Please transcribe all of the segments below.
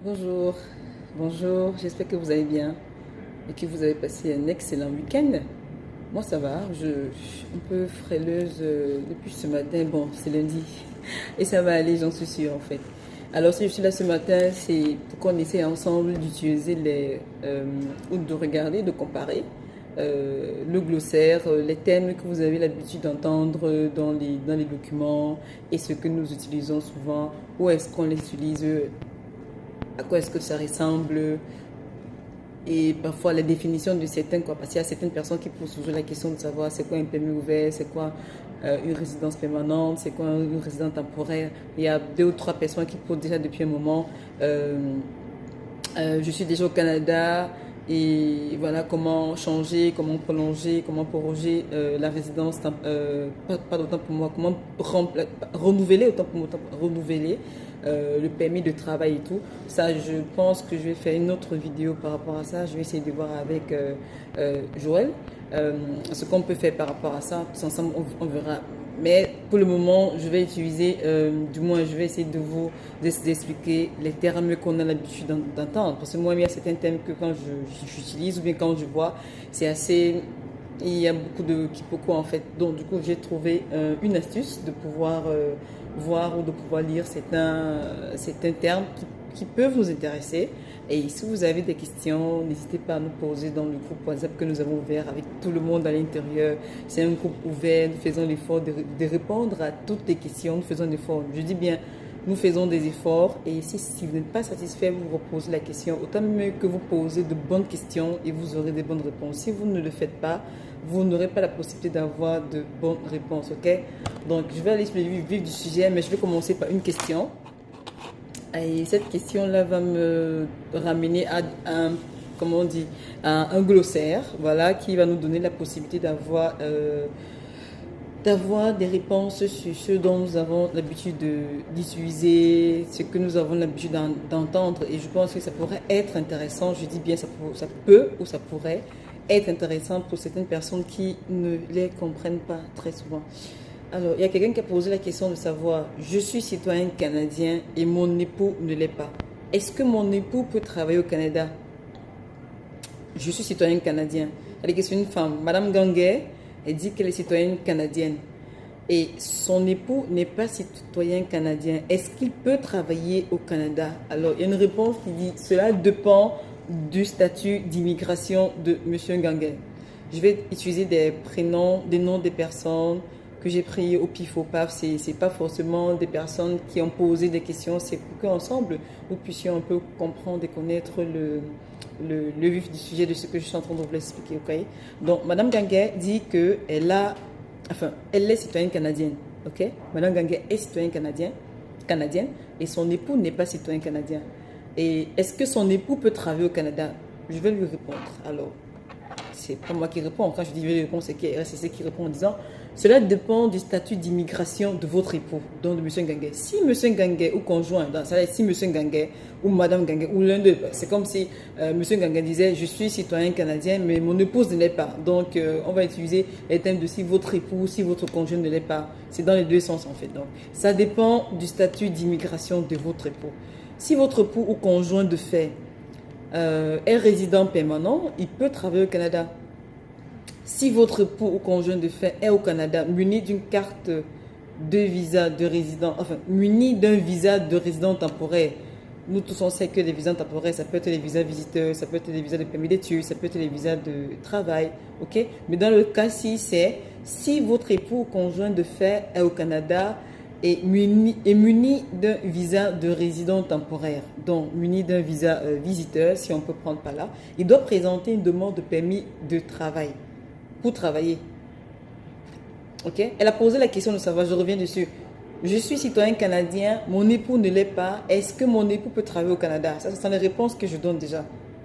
Bonjour, bonjour, j'espère que vous allez bien et que vous avez passé un excellent week-end. Moi ça va, je suis un peu fréleuse depuis ce matin, bon c'est lundi et ça va aller, j'en suis sûre en fait. Alors si je suis là ce matin, c'est pour qu'on essaie ensemble d'utiliser ou de regarder, de comparer le glossaire, les thèmes que vous avez l'habitude d'entendre dans les documents et ce que nous utilisons souvent, où est-ce qu'on les utilise, à quoi est-ce que ça ressemble et parfois la définition de certains, quoi, parce qu'il y a certaines personnes qui posent toujours la question de savoir c'est quoi un permis ouvert, c'est quoi une résidence permanente, c'est quoi une résidence temporaire. Il y a deux ou trois personnes qui posent déjà depuis un moment. Je suis déjà au Canada et voilà comment changer, comment prolonger, comment proroger la résidence, pas d'autant pour moi, comment renouveler, autant pour moi, renouveler le permis de travail et tout. Ça, je pense que je vais faire une autre vidéo par rapport à ça. Je vais essayer de voir avec Joël ce qu'on peut faire par rapport à ça. Tous ensemble, on verra. Mais pour le moment, je vais utiliser, du moins, je vais essayer de vous expliquer les termes qu'on a l'habitude d'entendre. Parce que moi, il y a certains termes que quand j'utilise ou bien quand je vois, c'est assez. Il y a beaucoup de quiproquos en fait. Donc, du coup, j'ai trouvé une astuce de pouvoir voir ou de pouvoir lire certains termes qui peuvent nous intéresser. Et si vous avez des questions, n'hésitez pas à nous poser dans le groupe WhatsApp que nous avons ouvert avec tout le monde à l'intérieur. C'est un groupe ouvert, nous faisons l'effort de répondre à toutes les questions, nous faisons l'effort. Je dis bien, nous faisons des efforts et si vous n'êtes pas satisfait, vous reposez la question. Autant mieux que vous posez de bonnes questions et vous aurez des bonnes réponses. Si vous ne le faites pas, vous n'aurez pas la possibilité d'avoir de bonnes réponses, ok? Donc, je vais aller sur le vif du sujet, mais je vais commencer par une question. Et cette question-là va me ramener à comment on dit, à un glossaire, voilà, qui va nous donner la possibilité d'avoir des réponses sur ce dont nous avons l'habitude d'utiliser, ce que nous avons l'habitude d'entendre. Et je pense que ça pourrait être intéressant, je dis bien ça peut ou ça pourrait être intéressant pour certaines personnes qui ne les comprennent pas très souvent. Alors, il y a quelqu'un qui a posé la question de savoir, je suis citoyen canadien et mon époux ne l'est pas. Est-ce que mon époux peut travailler au Canada? Je suis citoyen canadien. Elle est question d'une femme. Madame Ganguet, elle dit qu'elle est citoyenne canadienne. Et son époux n'est pas citoyen canadien. Est-ce qu'il peut travailler au Canada? Alors, il y a une réponse qui dit, cela dépend du statut d'immigration de Monsieur Ganguet. Je vais utiliser des prénoms, des noms des personnes que j'ai pris au pif au paf. C'est pas forcément des personnes qui ont posé des questions, c'est pour qu'ensemble nous puissions un peu comprendre et connaître le vif du sujet de ce que je suis en train de vous expliquer, ok? Donc, Madame Ganguet dit elle est citoyenne canadienne, ok? Madame Ganguet est citoyenne canadienne, et son époux n'est pas citoyen canadien. Et est-ce que son époux peut travailler au Canada? Je vais lui répondre. Alors, c'est pas moi qui réponds. Quand je dis je vais lui répondre, c'est RSCC qui répond en disant cela dépend du statut d'immigration de votre époux, donc de M. Ganguet. Si M. Ganguet ou conjoint, c'est-à-dire si M. Ganguet ou Madame Ganguet ou l'un d'eux, c'est comme si M. Ganguet disait je suis citoyen canadien, mais mon épouse ne l'est pas. Donc on va utiliser les thèmes de si votre époux, si votre conjoint ne l'est pas. C'est dans les deux sens en fait. Donc ça dépend du statut d'immigration de votre époux. Si votre époux ou conjoint de fait est résident permanent, il peut travailler au Canada. Si votre époux ou conjoint de fait est au Canada, muni d'une carte de visa de résident, enfin, muni d'un visa de résident temporaire. Nous tous on sait que les visas temporaires, ça peut être les visas visiteurs, ça peut être les visas de permis d'études, ça peut être les visas de travail, ok? Mais dans le cas si votre époux ou conjoint de fait est au Canada et muni d'un visa de résident temporaire, donc muni d'un visa visiteur, si on peut prendre par là, il doit présenter une demande de permis de travail pour travailler. Ok? Elle a posé la question de savoir, je reviens dessus. Je suis citoyen canadien, mon époux ne l'est pas. Est-ce que mon époux peut travailler au Canada? Ça, ce sont les réponses que je donne déjà.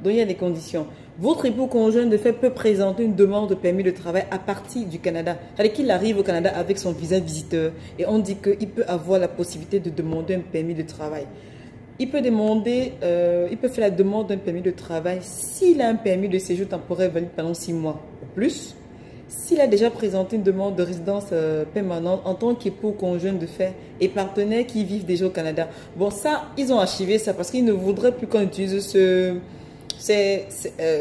Donc, il y a des conditions. Votre époux conjoint de fait peut présenter une demande de permis de travail à partir du Canada. C'est-à-dire qu'il arrive au Canada avec son visa visiteur et on dit qu'il peut avoir la possibilité de demander un permis de travail. Il peut faire la demande d'un permis de travail s'il a un permis de séjour temporaire valide pendant 6 mois ou plus. s'il a déjà présenté une demande de résidence permanente en tant qu'époux conjoint de fait et partenaires qui vivent déjà au Canada. Bon, ça, ils ont archivé ça parce qu'ils ne voudraient plus qu'on utilise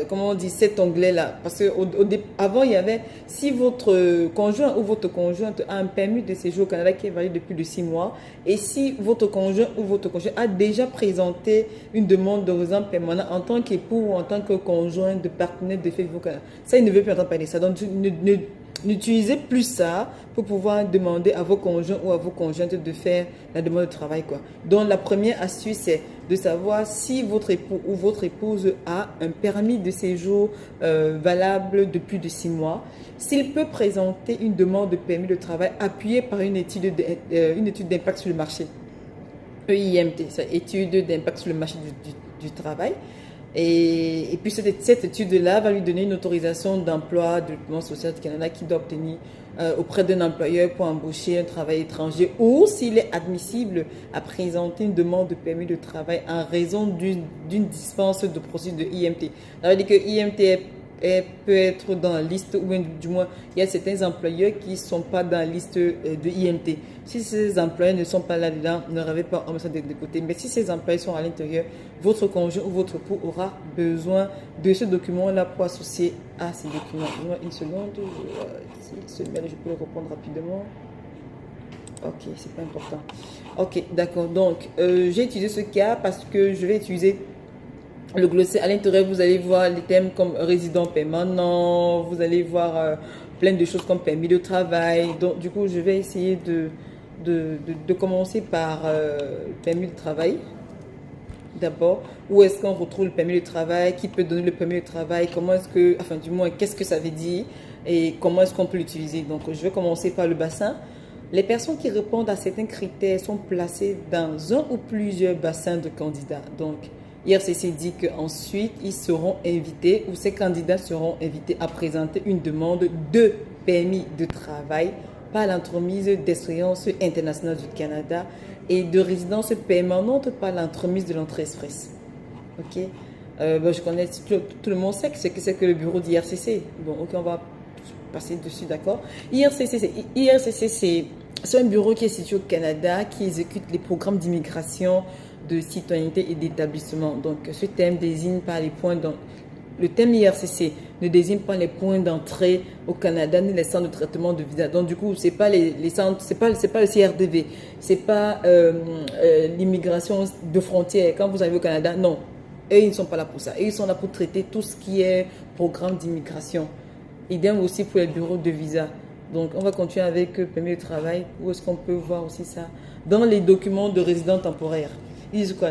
comment on dit, cet onglet-là. Parce qu'avant, il y avait, si votre conjoint ou votre conjointe a un permis de séjour au Canada qui est valide depuis de 6 mois, et si votre conjoint ou votre conjoint a déjà présenté une demande de résidence permanente en tant qu'époux ou en tant que conjoint de partenaire de fait au Canada, ça, il ne veut plus entendre parler de ça. Donc, n'utilisez plus ça pour pouvoir demander à vos conjoints ou à vos conjointes de faire la demande de travail, quoi. Donc, la première astuce, c'est de savoir si votre époux ou votre épouse a un permis de séjour valable de plus de 6 mois. S'il peut présenter une demande de permis de travail appuyée par une étude d'impact sur le marché. EIMT, c'est étude d'impact sur le marché du travail. Et puis cette étude-là va lui donner une autorisation d'emploi de développement social du Canada qu'il doit obtenir auprès d'un employeur pour embaucher un travail étranger ou s'il est admissible à présenter une demande de permis de travail en raison d'une dispense de procédure de IMT. Ça veut dire que IMT peut être dans la liste, ou bien du moins, il y a certains employeurs qui ne sont pas dans la liste de IMT. Si ces employeurs ne sont pas là-dedans, ne rêvez pas en mettant de côté. Mais si ces employeurs sont à l'intérieur, votre conjoint ou votre époux aura besoin de ce document-là pour associer à ces documents. Une seconde, je peux le reprendre rapidement. Ok, c'est pas important. Ok, d'accord. Donc, j'ai utilisé ce cas parce que je vais utiliser le glossaire. À l'intérieur, vous allez voir les thèmes comme résident permanent, vous allez voir plein de choses comme permis de travail. Donc, du coup, je vais essayer de commencer par permis de travail. D'abord, où est-ce qu'on retrouve le permis de travail? Qui peut donner le permis de travail? Comment est-ce que, enfin, du moins, qu'est-ce que ça veut dire? Et comment est-ce qu'on peut l'utiliser? Donc, je vais commencer par le bassin. Les personnes qui répondent à certains critères sont placées dans un ou plusieurs bassins de candidats. Donc, IRCC dit qu'ensuite, ils seront invités ou ces candidats seront invités à présenter une demande de permis de travail par l'entremise d'Expérience internationale du Canada et de résidence permanente par l'entremise de l'entrée express. Ok, je connais, tout le monde sait ce que c'est que le bureau d'IRCC. Bon, ok, on va passer dessus, d'accord. IRCC, c'est un bureau qui est situé au Canada, qui exécute les programmes d'immigration, de citoyenneté et d'établissement. Donc, ce thème désigne pas les points dans le thème IRCC ne désigne pas les points d'entrée au Canada ni les centres de traitement de visa. Donc, du coup, c'est pas les centres, c'est pas le CRDV, c'est pas l'immigration de frontières. Quand vous arrivez au Canada, non, eux, ils ne sont pas là pour ça. Eux, ils sont là pour traiter tout ce qui est programme d'immigration. Idem aussi pour les bureaux de visa. Donc, on va continuer avec permis de travail. Où est-ce qu'on peut voir aussi ça? Dans les documents de résident temporaire. Ils disent quoi?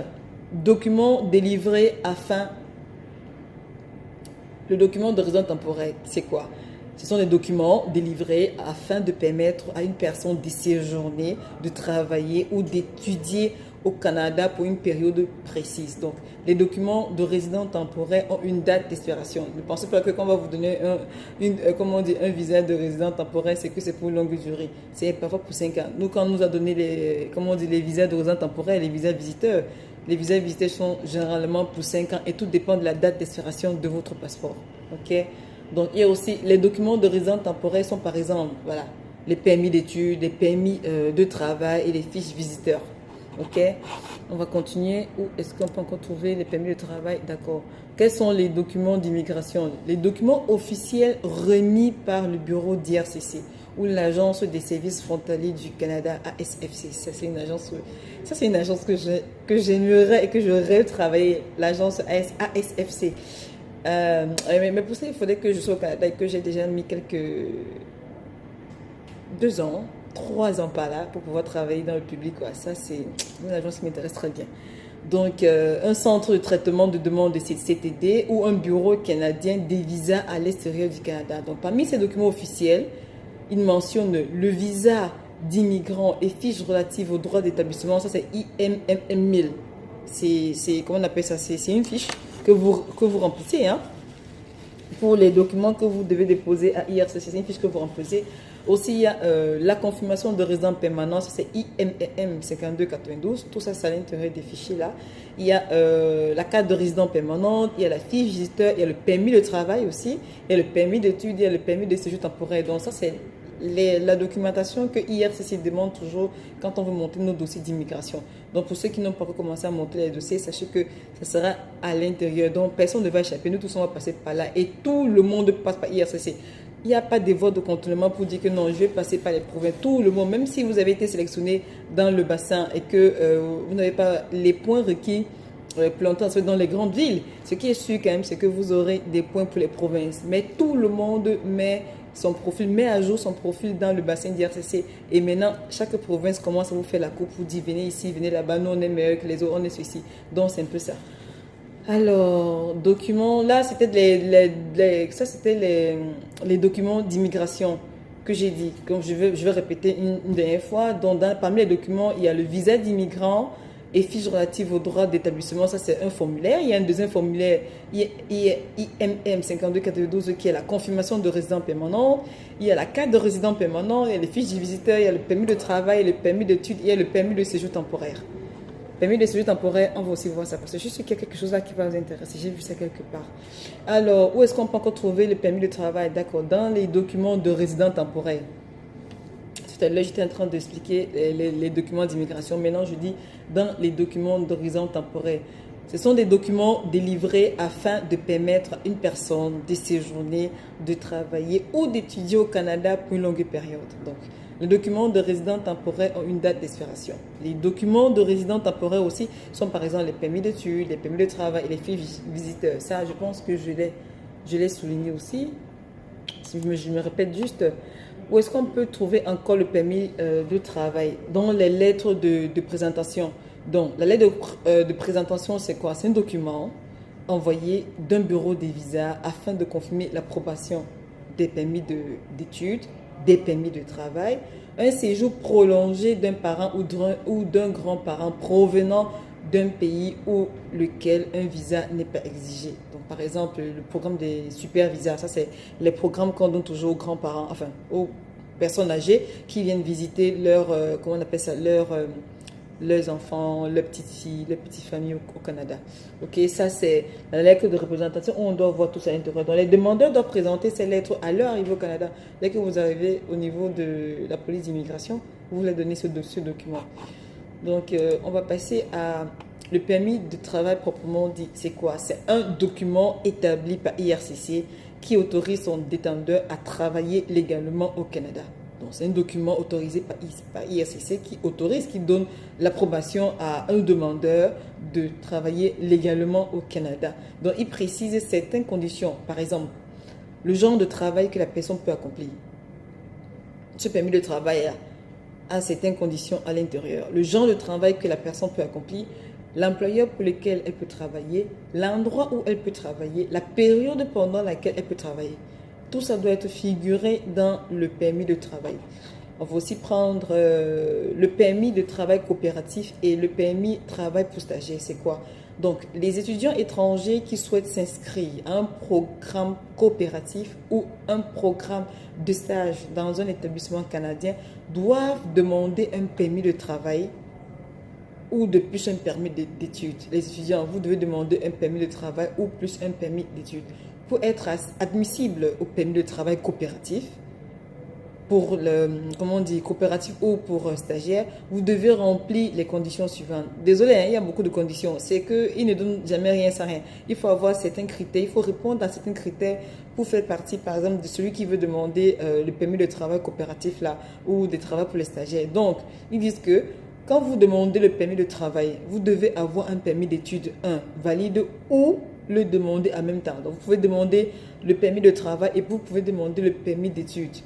Documents délivrés afin... Le document de résidence temporaire, c'est quoi? Ce sont des documents délivrés afin de permettre à une personne de séjourner, de travailler ou d'étudier au Canada pour une période précise. Donc, les documents de résidence temporaire ont une date d'expiration. Ne pensez pas que quand on va vous donner un visa de résidence temporaire, c'est que c'est pour une longue durée. C'est parfois pour 5 ans. Nous, quand on nous a donné les visas de résidence temporaire, les visas visiteurs, les visas visiteurs sont généralement pour 5 ans et tout dépend de la date d'expiration de votre passeport. Ok? Donc, il y a aussi les documents de résidence temporaire sont par exemple, voilà, les permis d'études, les permis de travail et les fiches visiteurs. Ok? On va continuer. Où est-ce qu'on peut encore trouver les permis de travail? D'accord. Quels sont les documents d'immigration? Les documents officiels remis par le bureau d'IRCC ou l'Agence des services frontaliers du Canada, ASFC. Ça, c'est une agence que j'aimerais et que je rêve travailler, l'agence ASFC. Mais pour ça, il faudrait que je sois au Canada et que j'ai déjà mis 2 ans, 3 ans par là pour pouvoir travailler dans le public. Quoi. Ça, c'est une agence qui m'intéresse très bien. Donc, un centre de traitement de demande de CTD ou un bureau canadien des visas à l'extérieur du Canada. Donc, parmi ces documents officiels, il mentionne le visa d'immigrant et fiches relatives aux droits d'établissement. Ça, c'est IMMM 1000. C'est comment on appelle ça? C'est une fiche que vous remplissez pour les documents que vous devez déposer à IRCC. C'est une fiche que vous remplissez Aussi, il y a la confirmation de résident permanent, ça c'est IMEM 5292. Tout ça, c'est à l'intérieur des fichiers là. Il y a la carte de résident permanente, il y a la fiche visiteur, il y a le permis de travail aussi, il y a le permis d'études, il y a le permis de séjour temporaire. Donc ça, c'est la documentation que IRCC demande toujours quand on veut monter nos dossiers d'immigration. Donc pour ceux qui n'ont pas commencé à monter les dossiers, sachez que ça sera à l'intérieur. Donc personne ne va échapper. Nous tous on va passer par là et tout le monde passe par IRCC. Il n'y a pas de vote de contournement pour dire que non, je vais passer par les provinces. Tout le monde, même si vous avez été sélectionné dans le bassin et que vous n'avez pas les points requis pour l'entrer dans les grandes villes, ce qui est sûr quand même, c'est que vous aurez des points pour les provinces. Mais tout le monde met son profil, met à jour son profil dans le bassin d'IRCC. Et maintenant, chaque province commence à vous faire la coupe pour dire venez ici, venez là-bas, nous on est meilleur que les autres, on est ceci. Donc c'est un peu ça. Alors, documents, là c'était les documents d'immigration que j'ai dit. Comme je vais répéter une dernière fois. Donc parmi les documents, il y a le visa d'immigrant et fiche relative aux droits d'établissement. Ça c'est un formulaire. Il y a un deuxième formulaire IMM 5292 qui est la confirmation de résident permanent. Il y a la carte de résident permanent, il y a les fiches du visiteur, il y a le permis de travail, le permis d'études, il y a le permis de séjour temporaire. Permis de séjour temporaire, on va aussi voir ça parce que je suis qu'il y a quelque chose là qui va vous intéresser. J'ai vu ça quelque part. Alors, où est-ce qu'on peut encore trouver le permis de travail? D'accord, dans les documents de résident temporaire. Tout à l'heure, j'étais en train d'expliquer les documents d'immigration. Maintenant, je dis dans les documents de résident temporaire. Ce sont des documents délivrés afin de permettre à une personne de séjourner, de travailler ou d'étudier au Canada pour une longue période. Donc, les documents de résident temporaire ont une date d'expiration. Les documents de résident temporaire aussi sont par exemple les permis d'études, les permis de travail et les fiches visiteurs. Ça, je pense que je l'ai souligné aussi. Je me répète juste. Où est-ce qu'on peut trouver encore le permis de travail? Dans les lettres de présentation. Donc, la lettre de présentation, c'est quoi? C'est un document envoyé d'un bureau des visas afin de confirmer l'approbation des permis d'études, des permis de travail, un séjour prolongé d'un parent ou d'un grand-parent provenant d'un pays où lequel un visa n'est pas exigé. Donc, par exemple, le programme des super visas, ça c'est les programmes qu'on donne toujours aux grands-parents, enfin aux personnes âgées qui viennent visiter comment on appelle ça, leurs enfants, leurs petites filles, leurs petites familles au Canada. Ok, ça c'est la lettre de représentation où on doit voir tout ça à l'intérieur. Donc les demandeurs doivent présenter ces lettres à leur arrivée au Canada. Dès que vous arrivez au niveau de la police d'immigration, vous leur donnez ce document. Donc on va passer à le permis de travail proprement dit. C'est quoi? C'est un document établi par IRCC qui autorise son détenteur à travailler légalement au Canada. Donc, c'est un document autorisé par IRCC qui donne l'approbation à un demandeur de travailler légalement au Canada. Donc, il précise certaines conditions. Par exemple, le genre de travail que la personne peut accomplir. Ce permis de travail a certaines conditions à l'intérieur. Le genre de travail que la personne peut accomplir, l'employeur pour lequel elle peut travailler, l'endroit où elle peut travailler, la période pendant laquelle elle peut travailler. Tout ça doit être figuré dans le permis de travail. On va aussi prendre le permis de travail coopératif et le permis de travail pour stagiaire. C'est quoi? Donc, les étudiants étrangers qui souhaitent s'inscrire à un programme coopératif ou un programme de stage dans un établissement canadien doivent demander un permis de travail ou de plus un permis d'études. Les étudiants, vous devez demander un permis de travail ou plus un permis d'études. Pour être admissible au permis de travail coopératif, pour coopératif ou pour stagiaire, vous devez remplir les conditions suivantes. Désolé, il y a beaucoup de conditions. C'est qu'ils ne donnent jamais rien sans rien. Il faut avoir certains critères, il faut répondre à certains critères pour faire partie, par exemple, de celui qui veut demander le permis de travail coopératif là, ou de travail pour les stagiaires. Donc, ils disent que quand vous demandez le permis de travail, vous devez avoir un permis d'études, valide ou le demander en même temps. Donc, vous pouvez demander le permis de travail et vous pouvez demander le permis d'études.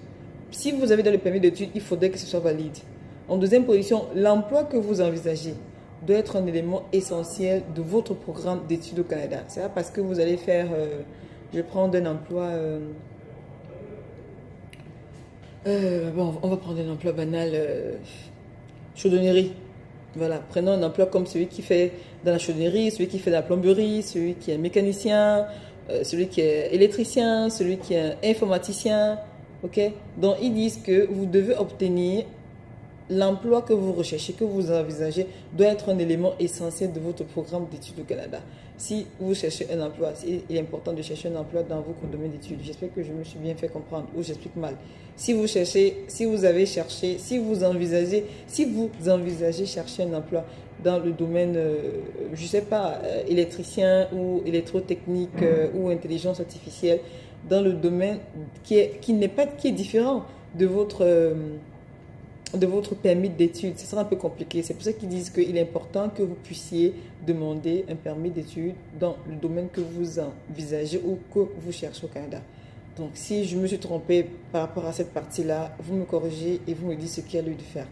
Si vous avez dans le permis d'études, il faudrait que ce soit valide. En deuxième position, l'emploi que vous envisagez doit être un élément essentiel de votre programme d'études au Canada. C'est pas parce que vous allez faire, je vais prendre un emploi, on va prendre un emploi banal, chaudonnerie. Voilà, prenons un emploi comme celui qui fait dans la chaudonnerie, celui qui fait de la plomberie, celui qui est mécanicien, celui qui est électricien, celui qui est informaticien. Ok? Donc, ils disent que vous devez obtenir l'emploi que vous recherchez, que vous envisagez, doit être un élément essentiel de votre programme d'études au Canada. Si vous cherchez un emploi, il est important de chercher un emploi dans votre domaine d'études. J'espère que je me suis bien fait comprendre ou j'explique mal. Si vous cherchez, si vous avez cherché, si vous envisagez chercher un emploi dans le domaine, je ne sais pas, électricien ou électrotechnique ou intelligence artificielle, dans le domaine qui est différent de votre permis d'études. Ce sera un peu compliqué. C'est pour ça qu'ils disent qu'il est important que vous puissiez demander un permis d'études dans le domaine que vous envisagez ou que vous cherchez au Canada. Donc, si je me suis trompée par rapport à cette partie-là, vous me corrigez et vous me dites ce qu'il y a lieu de faire.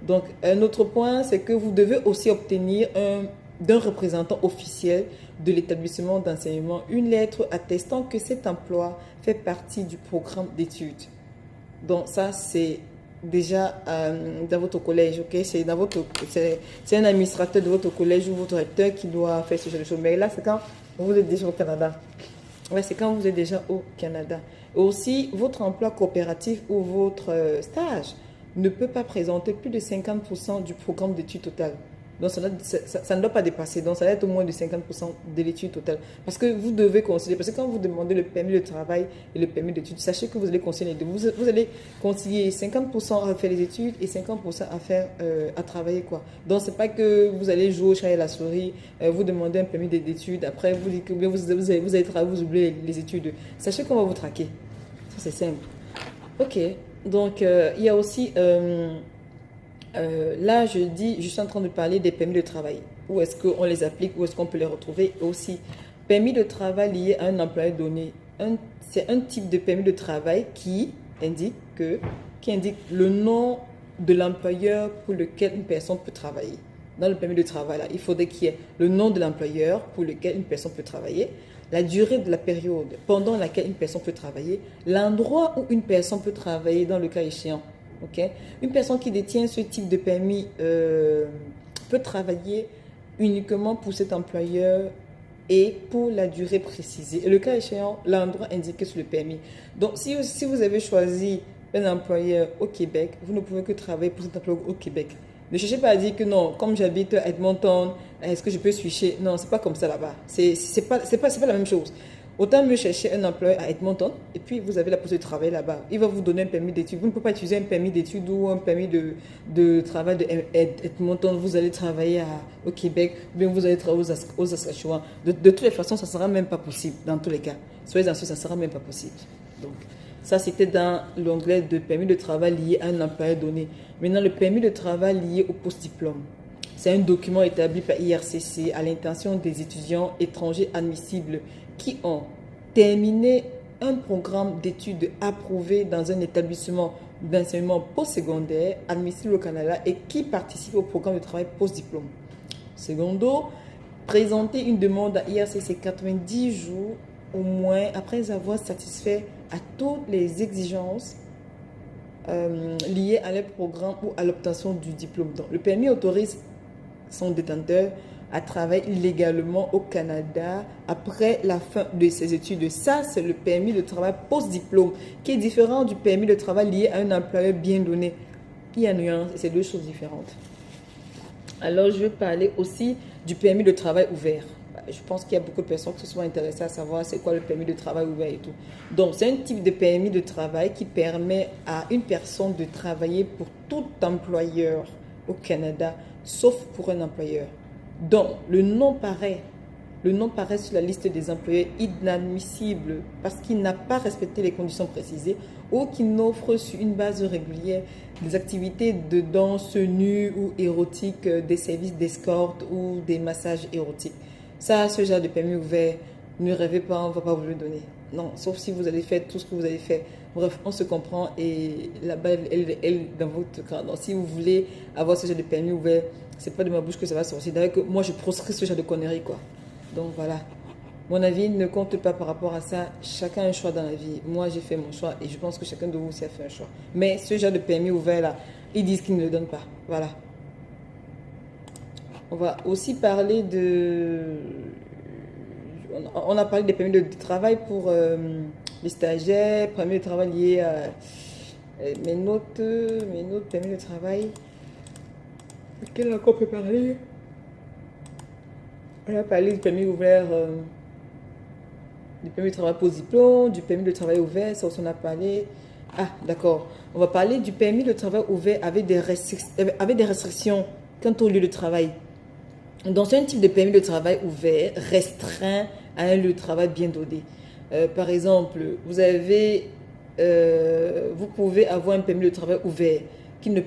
Donc, un autre point, c'est que vous devez aussi obtenir d'un représentant officiel de l'établissement d'enseignement une lettre attestant que cet emploi fait partie du programme d'études. Donc, ça, c'est déjà dans votre collège, ok? C'est un administrateur de votre collège ou votre recteur qui doit faire ce genre de choses. Mais là, c'est quand vous êtes déjà au Canada. Ouais, c'est quand vous êtes déjà au Canada. Et aussi, votre emploi coopératif ou votre stage ne peut pas présenter plus de 50% du programme d'études total. Donc, ça ne doit pas dépasser. Donc, ça doit être au moins de 50% de l'étude totale. Parce que vous devez concilier. Parce que quand vous demandez le permis de travail et le permis d'études, sachez que vous allez concilier les deux. Vous allez concilier 50% à faire les études et 50% à travailler, quoi. Donc, c'est pas que vous allez jouer au chat et la souris, vous demandez un permis d'études, après vous dites que vous allez travailler, vous oubliez les études. Sachez qu'on va vous traquer. Ça, c'est simple. Ok. Donc, il y a aussi... là, je suis en train de parler des permis de travail. Où est-ce qu'on les applique, où est-ce qu'on peut les retrouver. Et aussi, permis de travail lié à un employé donné. C'est un type de permis de travail qui indique le nom de l'employeur pour lequel une personne peut travailler. Dans le permis de travail, là, il faudrait qu'il y ait le nom de l'employeur pour lequel une personne peut travailler, la durée de la période pendant laquelle une personne peut travailler, l'endroit où une personne peut travailler dans le cas échéant. Okay? Une personne qui détient ce type de permis peut travailler uniquement pour cet employeur et pour la durée précisée. Et le cas échéant, l'endroit indiqué sur le permis. Donc, si vous avez choisi un employeur au Québec, vous ne pouvez que travailler pour cet employeur au Québec. Ne cherchez pas à dire que non, comme j'habite à Edmonton, est-ce que je peux switcher? Non, c'est pas comme ça là-bas. C'est pas la même chose. Autant mieux chercher un employeur à Edmonton et puis vous avez la possibilité de travailler là-bas. Il va vous donner un permis d'études. Vous ne pouvez pas utiliser un permis d'études ou un permis de travail de Edmonton. Vous allez travailler au Québec ou bien vous allez travailler aux Saskatchewan. De toutes les façons, ça ne sera même pas possible dans tous les cas. Soyez assurés, ça ne sera même pas possible. Donc, ça, c'était dans l'onglet de permis de travail lié à un employeur donné. Maintenant, le permis de travail lié au post-diplôme. C'est un document établi par IRCC à l'intention des étudiants étrangers admissibles qui ont terminé un programme d'études approuvé dans un établissement d'enseignement postsecondaire admissible au Canada et qui participent au programme de travail post-diplôme. Secondo, présenter une demande à IRCC 90 jours au moins après avoir satisfait à toutes les exigences liées à leur programme ou à l'obtention du diplôme. Donc, le permis autorise son détenteur à travailler illégalement au Canada après la fin de ses études. Ça, c'est le permis de travail post-diplôme qui est différent du permis de travail lié à un employeur bien donné. Il y a une nuance, c'est deux choses différentes. Alors, je vais parler aussi du permis de travail ouvert. Je pense qu'il y a beaucoup de personnes qui se sont intéressées à savoir c'est quoi le permis de travail ouvert et tout. Donc, c'est un type de permis de travail qui permet à une personne de travailler pour tout employeur au Canada, sauf pour un employeur. Donc, le nom paraît sur la liste des employés inadmissibles parce qu'il n'a pas respecté les conditions précisées ou qu'il n'offre sur une base régulière des activités de danse nue ou érotique, des services d'escorte ou des massages érotiques. Ça, ce genre de permis ouvert, ne rêvez pas, on ne va pas vous le donner. Non, sauf si vous avez fait tout ce que vous avez fait. Bref, on se comprend et la balle, elle dans votre camp. Donc, si vous voulez avoir ce genre de permis ouvert, c'est pas de ma bouche que ça va sortir. D'ailleurs, que moi, je proscris ce genre de conneries, quoi. Donc, voilà. Mon avis ne compte pas par rapport à ça. Chacun a un choix dans la vie. Moi, j'ai fait mon choix et je pense que chacun de vous aussi a fait un choix. Mais ce genre de permis ouvert, là, ils disent qu'ils ne le donnent pas. Voilà. On va aussi parler de... On a parlé des permis de travail pour les stagiaires, permis de travail lié à mes notes, permis de travail. Quel encore peut parler? On a parlé du permis ouvert, du permis de travail pour diplôme, du permis de travail ouvert, ça aussi on a parlé. Ah, d'accord. On va parler du permis de travail ouvert avec des restrictions quant au lieu de travail. Donc, c'est un type de permis de travail ouvert, restreint à un lieu de travail bien donné. Par exemple, vous pouvez avoir un permis de travail ouvert qui ne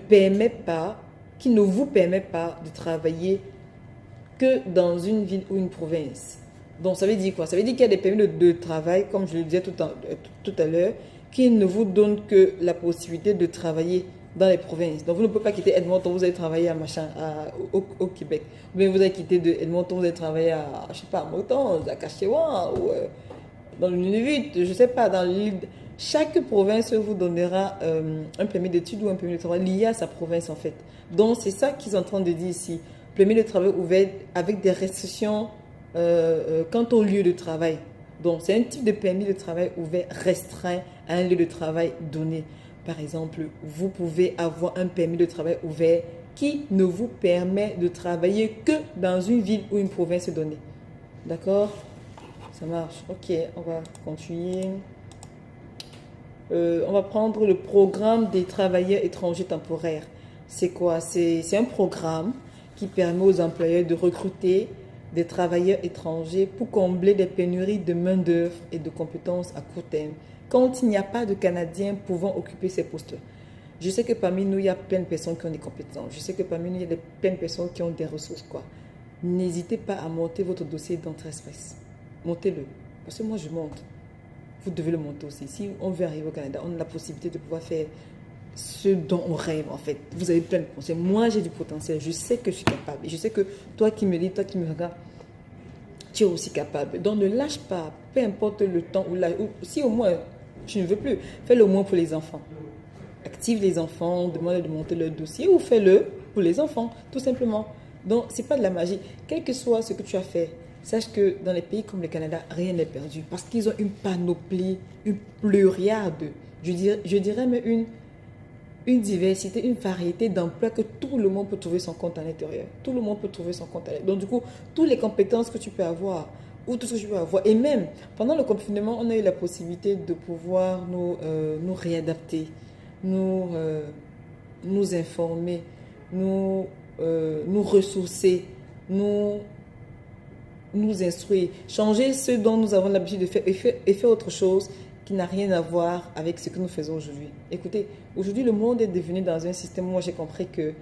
vous permet pas de travailler que dans une ville ou une province. Donc, ça veut dire quoi? Ça veut dire qu'il y a des permis de travail, comme je le disais tout à l'heure, qui ne vous donnent que la possibilité de travailler dans les provinces. Donc, vous ne pouvez pas quitter Edmonton, vous allez travailler au Québec. Ou bien vous allez quitter de Edmonton, vous allez travailler je sais pas, à Moncton, à Kashewa, ou dans le Nunavut, je ne sais pas, dans l'île. Chaque province vous donnera un permis d'études ou un permis de travail lié à sa province, en fait. Donc, c'est ça qu'ils sont en train de dire ici. Permis de travail ouvert avec des restrictions quant au lieu de travail. Donc, c'est un type de permis de travail ouvert restreint à un lieu de travail donné. Par exemple, vous pouvez avoir un permis de travail ouvert qui ne vous permet de travailler que dans une ville ou une province donnée. D'accord? Ça marche. Ok, on va continuer. On va prendre le programme des travailleurs étrangers temporaires. C'est quoi? C'est un programme qui permet aux employeurs de recruter des travailleurs étrangers pour combler des pénuries de main-d'œuvre et de compétences à court terme, quand il n'y a pas de Canadiens pouvant occuper ces postes-là. Je sais que parmi nous, il y a plein de personnes qui ont des compétences. Je sais que parmi nous, il y a plein de personnes qui ont des ressources, quoi. N'hésitez pas à monter votre dossier d'entrée express. Montez-le. Parce que moi, je monte. Vous devez le monter aussi. Si on veut arriver au Canada, on a la possibilité de pouvoir faire ce dont on rêve, en fait. Vous avez plein de potentiel. Moi, j'ai du potentiel. Je sais que je suis capable. Et je sais que toi qui me lis, toi qui me regardes, tu es aussi capable. Donc, ne lâche pas. Peu importe le temps ou si au moins, tu ne veux plus, fais-le au moins pour les enfants. Active les enfants, demande de monter leur dossier ou fais-le pour les enfants, tout simplement. Donc, ce n'est pas de la magie. Quel que soit ce que tu as fait, sache que dans les pays comme le Canada, rien n'est perdu. Parce qu'ils ont une panoplie, une pluriade, je dirais même une diversité, une variété d'emplois que tout le monde peut trouver son compte à l'intérieur. Tout le monde peut trouver son compte à l'intérieur. Donc, du coup, toutes les compétences que tu peux avoir, ou tout ce que tu peux avoir. Et même, pendant le confinement, on a eu la possibilité de pouvoir nous réadapter, nous informer, nous ressourcer, nous instruire, changer ce dont nous avons l'habitude de faire et faire autre chose qui n'a rien à voir avec ce que nous faisons aujourd'hui. Écoutez, aujourd'hui, le monde est devenu dans un système où moi j'ai compris que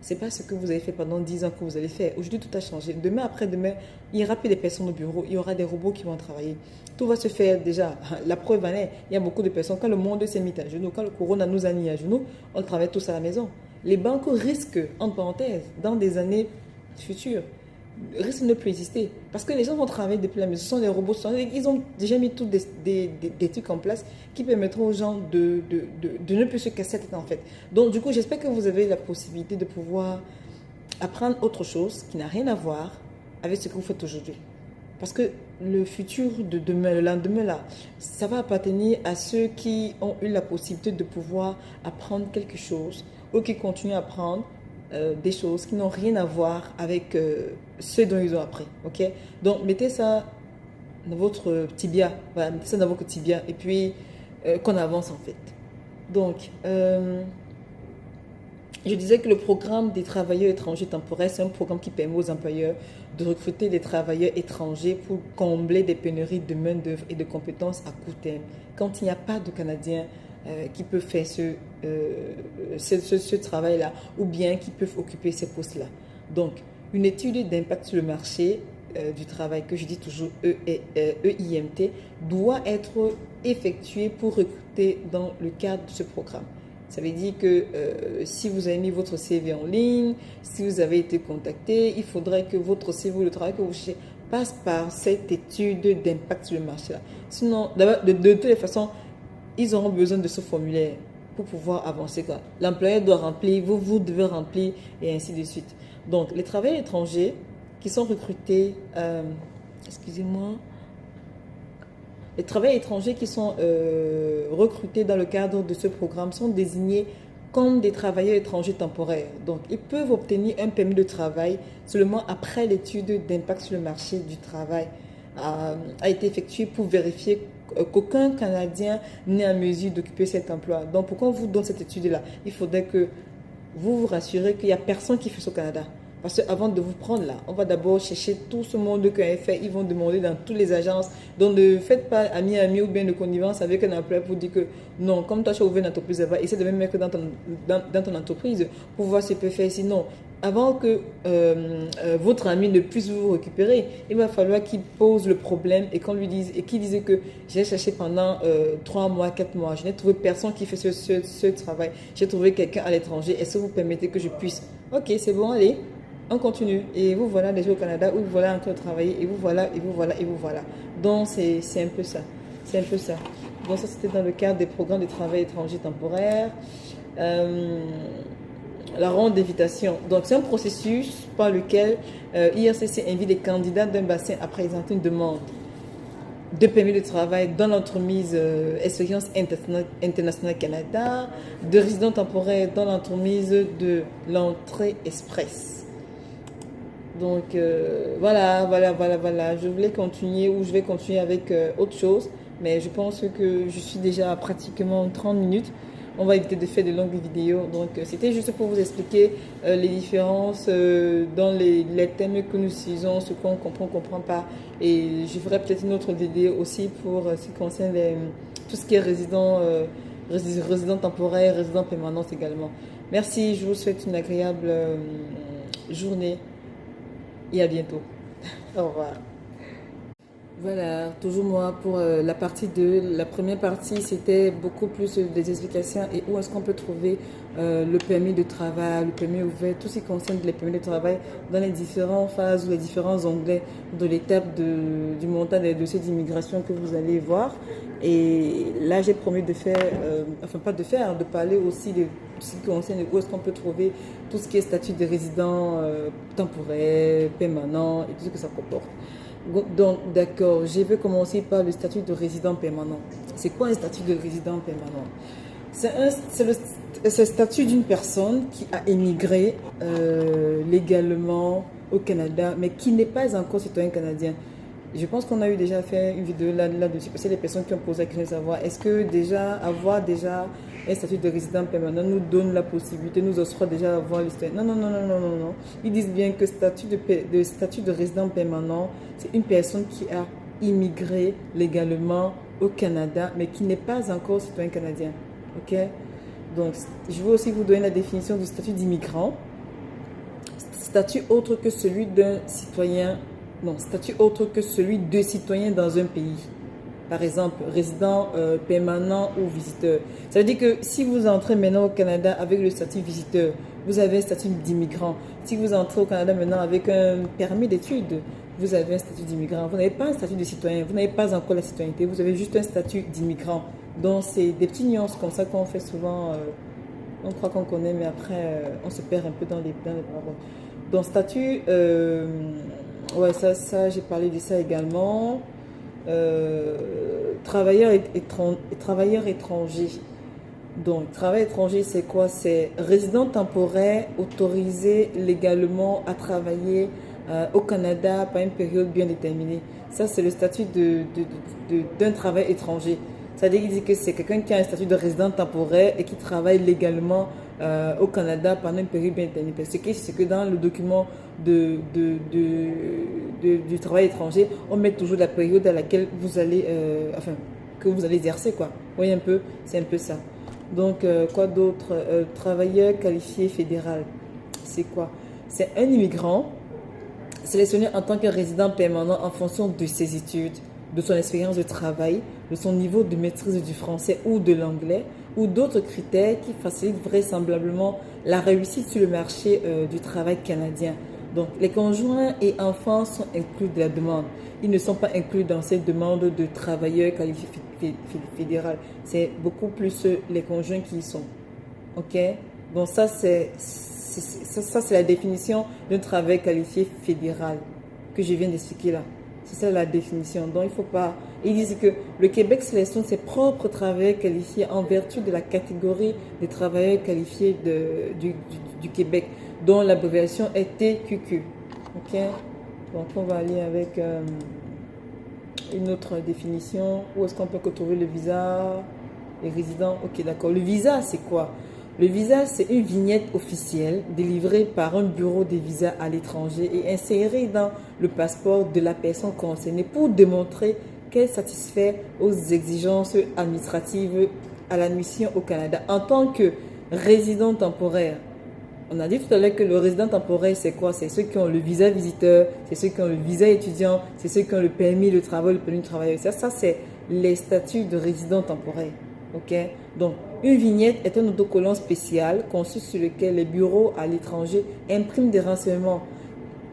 ce n'est pas ce que vous avez fait pendant 10 ans que vous allez faire. Aujourd'hui, tout a changé. Demain, après-demain, il n'y aura plus de personnes au bureau. Il y aura des robots qui vont travailler. Tout va se faire déjà. La preuve en est, il y a beaucoup de personnes. Quand le monde s'est mis à genoux, quand le corona nous a mis à genoux, on travaille tous à la maison. Les banques risquent, entre parenthèses, dans des années futures, risquent de ne plus exister. Parce que les gens vont travailler depuis la maison. Ce sont des robots. Ils ont déjà mis tous des trucs en place qui permettront aux gens de ne plus se casser la tête, en fait. Donc, du coup, j'espère que vous avez la possibilité de pouvoir apprendre autre chose qui n'a rien à voir avec ce que vous faites aujourd'hui. Parce que le futur de demain, le lendemain, là, ça va appartenir à ceux qui ont eu la possibilité de pouvoir apprendre quelque chose ou qui continuent à apprendre des choses qui n'ont rien à voir avec ce dont ils ont appris. Ok? Donc, mettez ça dans votre tibia. Voilà, mettez ça dans votre tibia et puis qu'on avance, en fait. Donc, je disais que le programme des travailleurs étrangers temporaires, c'est un programme qui permet aux employeurs de recruter des travailleurs étrangers pour combler des pénuries de main-d'œuvre et de compétences à court terme. Quand il n'y a pas de Canadiens qui peuvent faire ce travail-là ou bien qui peuvent occuper ces postes-là. Donc, une étude d'impact sur le marché du travail, que je dis toujours EIMT, doit être effectuée pour recruter dans le cadre de ce programme. Ça veut dire que si vous avez mis votre CV en ligne, si vous avez été contacté, il faudrait que votre CV ou le travail que vous cherchez passe par cette étude d'impact sur le marché. Là. Sinon, de toutes les façons, ils auront besoin de ce formulaire pour pouvoir avancer. L'employeur doit remplir, vous devez remplir et ainsi de suite. Donc, les travailleurs étrangers qui sont recrutés, Les travailleurs étrangers qui sont recrutés dans le cadre de ce programme sont désignés comme des travailleurs étrangers temporaires. Donc, ils peuvent obtenir un permis de travail seulement après l'étude d'impact sur le marché du travail a été effectuée pour vérifier qu'aucun Canadien n'est en mesure d'occuper cet emploi. Donc, pourquoi on vous donne cette étude-là? Il faudrait que vous rassurez qu'il n'y a personne qui fait ça au Canada. Parce qu'avant de vous prendre là, on va d'abord chercher tout ce monde qui a fait. Ils vont demander dans toutes les agences. Donc ne faites pas ami ou bien de connivence avec un employeur pour dire que non, comme toi tu as ouvert une entreprise là-bas, essaie de même mettre dans ton entreprise pour voir ce qu'il peut faire. Sinon, avant que votre ami ne puisse vous récupérer, il va falloir qu'il pose le problème et qu'on lui dise, et qu'il dise que j'ai cherché pendant 3 mois, 4 mois, je n'ai trouvé personne qui fait ce travail. J'ai trouvé quelqu'un à l'étranger. Est-ce que vous permettez que je puisse? Ok, c'est bon, allez. On continue et vous voilà déjà au Canada, ou vous voilà en train de travailler et vous voilà, et vous voilà, et vous voilà. Donc c'est un peu ça. C'est un peu ça. Donc ça c'était dans le cadre des programmes de travail étranger temporaire. La ronde d'invitation. Donc c'est un processus par lequel IRCC invite les candidats d'un bassin à présenter une demande de permis de travail dans l'entremise Expérience Internationale Canada, de résident temporaire dans l'entremise de l'entrée express. Donc voilà. Je voulais continuer ou je vais continuer avec autre chose, mais je pense que je suis déjà à pratiquement 30 minutes. On va éviter de faire de longues vidéos. Donc c'était juste pour vous expliquer les différences dans les thèmes que nous utilisons, ce qu'on comprend pas. Et je ferai peut-être une autre vidéo aussi pour ce qui concerne tout ce qui est résident temporaire, résident permanent également. Merci, je vous souhaite une agréable journée. Et à bientôt. Au revoir. Voilà, toujours moi pour la partie 2. La première partie, c'était beaucoup plus des explications et où est-ce qu'on peut trouver le permis de travail, le permis ouvert, tout ce qui concerne les permis de travail dans les différentes phases ou les différents onglets de l'étape du montant des dossiers d'immigration que vous allez voir. Et là, j'ai promis de faire, de parler aussi de ce qui concerne où est-ce qu'on peut trouver tout ce qui est statut de résident temporaire, permanent et tout ce que ça comporte. Donc, d'accord, je vais commencer par le statut de résident permanent. C'est quoi un statut de résident permanent? C'est le statut d'une personne qui a émigré légalement au Canada, mais qui n'est pas encore citoyen canadien. Je pense qu'on a eu déjà fait une vidéo là-dessus, parce que les personnes qui ont posé la question de savoir, est-ce que avoir un statut de résident permanent nous donne la possibilité, nous offre déjà avoir le statut. Non. Ils disent bien que statut de résident permanent, c'est une personne qui a immigré légalement au Canada, mais qui n'est pas encore citoyen canadien. Ok? Donc, je vais aussi vous donner la définition du statut d'immigrant. Statut autre que celui d'un citoyen. Non, statut autre que celui de citoyen dans un pays. Par exemple, résident permanent ou visiteur. Ça veut dire que si vous entrez maintenant au Canada avec le statut visiteur, vous avez un statut d'immigrant. Si vous entrez au Canada maintenant avec un permis d'études, vous avez un statut d'immigrant. Vous n'avez pas un statut de citoyen, vous n'avez pas encore la citoyenneté, vous avez juste un statut d'immigrant. Donc, c'est des petites nuances comme ça qu'on fait souvent. On croit qu'on connaît, mais après, on se perd un peu dans les paroles. Donc, statut... ouais, ça j'ai parlé de ça également. Travailleur étranger. Donc, travail étranger, c'est quoi? C'est résident temporaire autorisé légalement à travailler au Canada par une période bien déterminée. Ça, c'est le statut d'un travail étranger. C'est-à-dire qu'il dit que c'est quelqu'un qui a un statut de résident temporaire et qui travaille légalement au Canada pendant une période bien déterminée. C'est que dans le document du travail étranger, on met toujours la période à laquelle vous allez, que vous allez exercer, quoi. Vous voyez un peu, c'est un peu ça. Donc, quoi d'autre? Travailleur qualifié fédéral, c'est quoi? C'est un immigrant sélectionné en tant que résident permanent en fonction de ses études, de son expérience de travail, de son niveau de maîtrise du français ou de l'anglais, ou d'autres critères qui facilitent vraisemblablement la réussite sur le marché du travail canadien. Donc, les conjoints et enfants sont inclus de la demande. Ils ne sont pas inclus dans cette demande de travailleurs qualifiés fédéral. C'est beaucoup plus les conjoints qui y sont. Ok? Donc, ça, c'est la définition d'un travail qualifié fédéral que je viens d'expliquer là. C'est ça la définition. Donc, il ne faut pas Et ils disent que le Québec sélectionne ses propres travailleurs qualifiés en vertu de la catégorie des travailleurs qualifiés du Québec, dont l'abréviation est TQQ. Ok? Donc, on va aller avec une autre définition. Où est-ce qu'on peut retrouver le visa? Les résidents. Ok, d'accord. Le visa, c'est quoi? Le visa, c'est une vignette officielle délivrée par un bureau des visas à l'étranger et insérée dans le passeport de la personne concernée pour démontrer qu'elle satisfait aux exigences administratives à l'admission au Canada en tant que résident temporaire. On a dit tout à l'heure que le résident temporaire, c'est quoi? C'est ceux qui ont le visa visiteur, c'est ceux qui ont le visa étudiant, c'est ceux qui ont le permis de travail, le permis de travail. Ça c'est les statuts de résident temporaire. Ok? Donc, une vignette est un autocollant spécial conçu sur lequel les bureaux à l'étranger impriment des renseignements.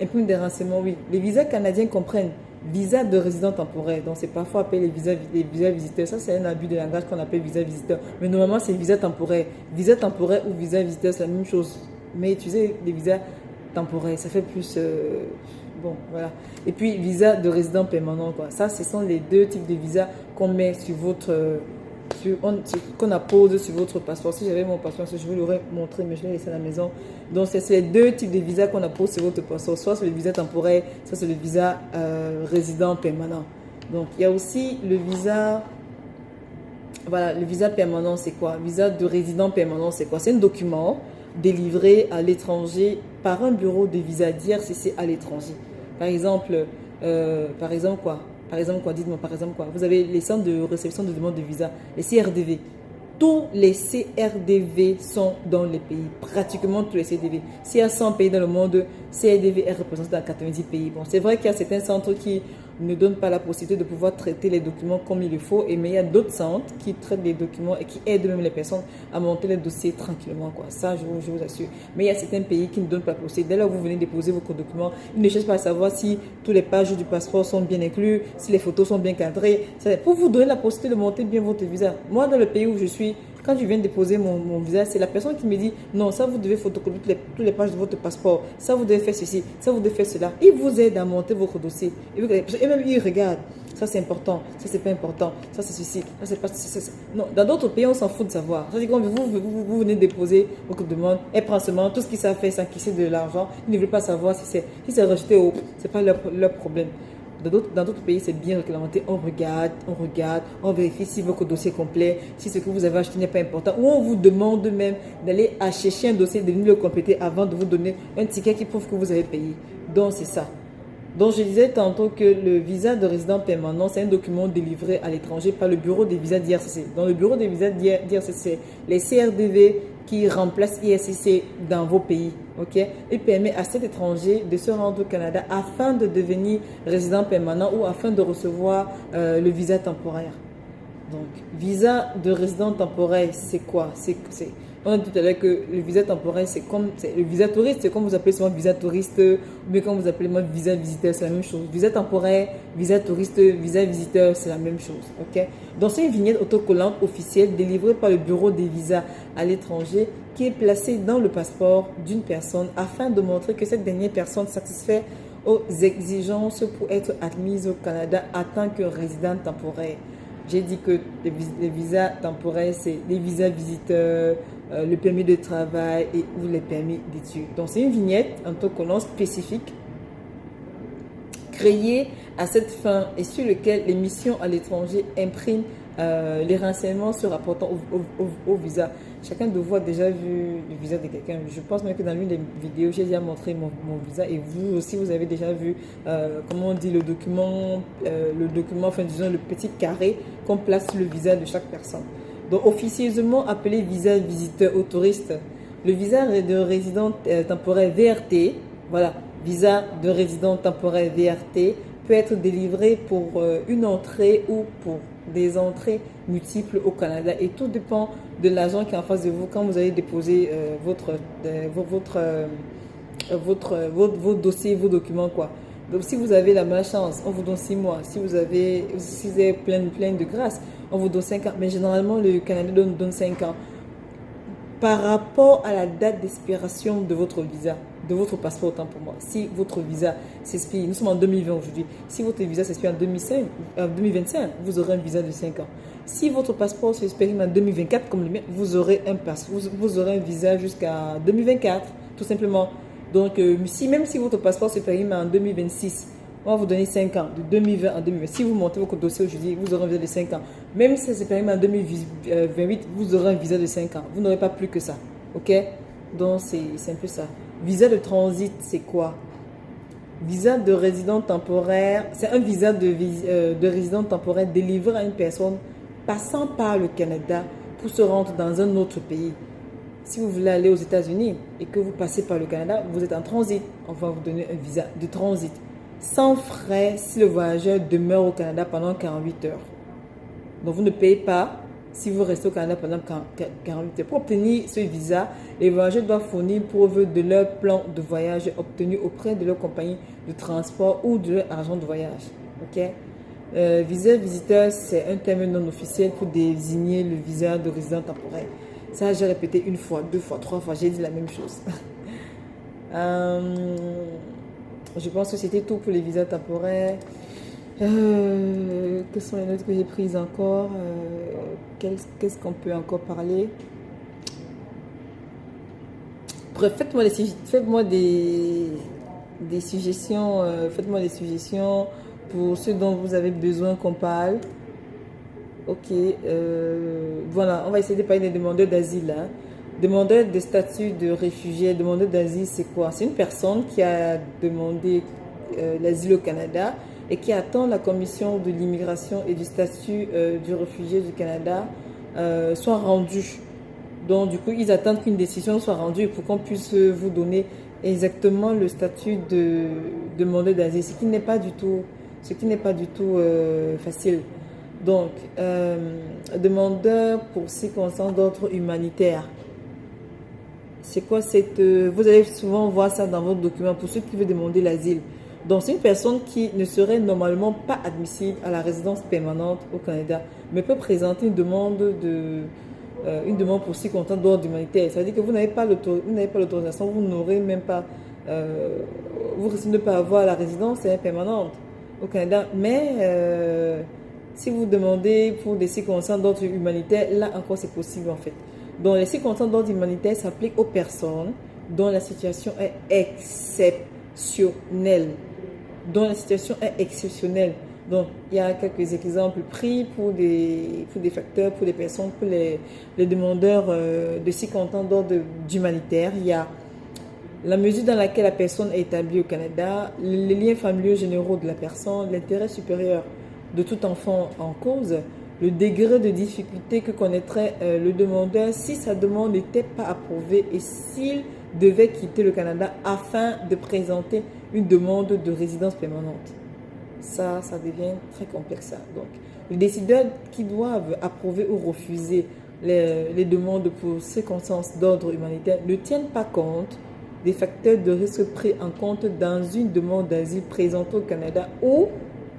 Impriment des renseignements, oui. Les visas canadiens comprennent visa de résident temporaire. Donc, c'est parfois appelé les visas visiteurs. Ça, c'est un abus de langage qu'on appelle visa visiteur. Mais normalement, c'est visa temporaire. Visa temporaire ou visa visiteur, c'est la même chose. Mais utiliser les visas temporaires, ça fait plus... bon, voilà. Et puis, visa de résident permanent, quoi. Ça, ce sont les deux types de visas qu'on met sur votre... qu'on appose sur votre passeport. Si j'avais mon passeport, je vous l'aurais montré, mais je l'ai laissé à la maison. Donc, c'est les deux types de visas qu'on appose sur votre passeport. Soit c'est le visa temporaire, soit c'est le visa résident permanent. Donc, il y a aussi le visa... Voilà, le visa permanent, c'est quoi? Visa de résident permanent, c'est quoi? C'est un document délivré à l'étranger par un bureau de visa d'IRCC à l'étranger. Par exemple quoi? Par exemple quoi? Dites-moi par exemple quoi? Vous avez les centres de réception de demande de visa, les CRDV. Tous les CRDV sont dans les pays, pratiquement tous les CRDV. S'il y a 100 pays dans le monde, CRDV est représenté dans 90 pays. Bon, c'est vrai qu'il y a certains centres qui ne donnent pas la possibilité de pouvoir traiter les documents comme il le faut, mais il y a d'autres centres qui traitent les documents et qui aident même les personnes à monter les dossiers tranquillement, quoi. Ça, je vous assure. Mais il y a certains pays qui ne donnent pas la possibilité. Dès lors que vous venez déposer vos documents, ils ne cherchent pas à savoir si toutes les pages du passeport sont bien incluses, si les photos sont bien cadrées. C'est pour vous donner la possibilité de monter bien votre visa. Moi, dans le pays où je suis, quand je viens déposer mon visa, c'est la personne qui me dit non, ça vous devez photocopier toutes les pages de votre passeport, ça vous devez faire ceci, ça vous devez faire cela. Il vous aide à monter votre dossier. Et même il regarde, ça c'est important, ça c'est pas important, ça c'est ceci, ça c'est pas ceci. Non, dans d'autres pays, on s'en fout de savoir. C'est-à-dire quand vous venez déposer votre demande, et prend seulement tout ce qu'ils savent faire, c'est encaisser de l'argent. Ils ne veulent pas savoir si c'est rejeté ou c'est pas leur problème. Dans d'autres pays, c'est bien réglementé. On regarde, on vérifie si votre dossier est complet, si ce que vous avez acheté n'est pas important. Ou on vous demande même d'aller chercher un dossier, de venir le compléter avant de vous donner un ticket qui prouve que vous avez payé. Donc, c'est ça. Donc, je disais tantôt que le visa de résident permanent, c'est un document délivré à l'étranger par le bureau des visas d'IRCC. Dans le bureau des visas d'IRCC, les CRDV qui remplacent IRCC dans vos pays, ok? Il permet à cet étranger de se rendre au Canada afin de devenir résident permanent ou afin de recevoir le visa temporaire. Donc, visa de résident temporaire, c'est quoi? On a dit tout à l'heure que le visa temporaire, le visa touriste, c'est comme vous appelez souvent visa touriste, ou bien comme vous appelez moi visa visiteur, c'est la même chose. Visa temporaire, visa touriste, visa visiteur, c'est la même chose. Ok? Donc, c'est une vignette autocollante officielle délivrée par le bureau des visas à l'étranger qui est placée dans le passeport d'une personne afin de montrer que cette dernière personne satisfait aux exigences pour être admise au Canada en tant que résident temporaire. J'ai dit que les visas temporaires, c'est les visas visiteurs, le permis de travail ou les permis d'études. Donc, c'est une vignette, un autocollant spécifique créé à cette fin et sur lequel les missions à l'étranger impriment les renseignements se rapportant au visa. Chacun de vous a déjà vu le visa de quelqu'un. Je pense même que dans l'une des vidéos, j'ai déjà montré mon visa et vous aussi, vous avez déjà vu, comment on dit, le document, enfin disons le petit carré qu'on place sur le visa de chaque personne. Donc, officieusement appelé visa visiteur ou touriste, le visa de résident temporaire VRT, voilà, visa de résident temporaire VRT peut être délivré pour une entrée ou pour des entrées multiples au Canada et tout dépend de l'agent qui est en face de vous quand vous allez déposer vos dossiers, vos documents, quoi. Donc, si vous avez la malchance, on vous donne 6 mois. Si vous avez plein de grâce, on vous donne 5 ans. Mais généralement, le Canada donne 5 ans. Par rapport à la date d'expiration de votre visa. de votre passeport, autant pour moi. Si votre visa s'expire, nous sommes en 2020 aujourd'hui, si votre visa s'expire en 2025, vous aurez un visa de 5 ans. Si votre passeport s'expire en 2024, comme le mien, vous aurez un visa jusqu'à 2024, tout simplement. Donc, même si votre passeport s'expire en 2026, on va vous donner 5 ans, de 2020 à 2020. Si vous montez votre dossier aujourd'hui, vous aurez un visa de 5 ans. Même si ça s'expire en 2028, vous aurez un visa de 5 ans. Vous n'aurez pas plus que ça. Ok? Donc, c'est un peu ça. Visa de transit, c'est quoi? Visa de résident temporaire, c'est un visa de résident temporaire délivré à une personne passant par le Canada pour se rendre dans un autre pays. Si vous voulez aller aux États-Unis et que vous passez par le Canada, vous êtes en transit. On va vous donner un visa de transit. Sans frais si le voyageur demeure au Canada pendant 48 heures. Donc, vous ne payez pas si vous restez au Canada pendant 48 heures. Pour obtenir ce visa, les voyageurs doivent fournir preuve de leur plan de voyage obtenu auprès de leur compagnie de transport ou de leur agent de voyage. Ok? Visa visiteur, c'est un terme non officiel pour désigner le visa de résident temporaire. Ça, j'ai répété une fois, deux fois, trois fois, j'ai dit la même chose. Je pense que c'était tout pour les visas temporaires. Quelles sont les notes que j'ai prises encore? Qu'est-ce qu'on peut encore parler? Bref, faites-moi des suggestions. Faites-moi des suggestions pour ceux dont vous avez besoin qu'on parle. Ok. Voilà, on va essayer de parler des demandeurs d'asile. Hein. Demandeur de statut de réfugié, demandeur d'asile, c'est quoi? C'est une personne qui a demandé l'asile au Canada et qui attend la commission de l'immigration et du statut du réfugié du Canada soit rendue. Donc, du coup, ils attendent qu'une décision soit rendue pour qu'on puisse vous donner exactement le statut de demandeur d'asile, ce qui n'est pas du tout facile. Donc, demandeur pour circonstances d'ordre humanitaire. C'est quoi vous allez souvent voir ça dans votre document pour ceux qui veulent demander l'asile. Donc, c'est une personne qui ne serait normalement pas admissible à la résidence permanente au Canada, mais peut présenter une demande pour circonstance d'ordre humanitaire. Ça veut dire que vous n'avez pas l'autorisation, vous n'aurez même pas, vous risquez de ne pas avoir la résidence permanente au Canada. Mais si vous demandez pour des circonstances d'ordre humanitaire, là encore c'est possible en fait. Donc, les circonstances d'ordre humanitaire s'appliquent aux personnes dont la situation est exceptionnelle. Donc, il y a quelques exemples pris pour des facteurs, pour des personnes, pour les demandeurs de circonstances d'ordre humanitaire. Il y a la mesure dans laquelle la personne est établie au Canada, les liens familiaux généraux de la personne, l'intérêt supérieur de tout enfant en cause, le degré de difficulté que connaîtrait le demandeur si sa demande n'était pas approuvée et s'il devait quitter le Canada afin de présenter une demande de résidence permanente. Ça devient très complexe. Donc, les décideurs qui doivent approuver ou refuser les demandes pour circonstances d'ordre humanitaire ne tiennent pas compte des facteurs de risque pris en compte dans une demande d'asile présentée au Canada ou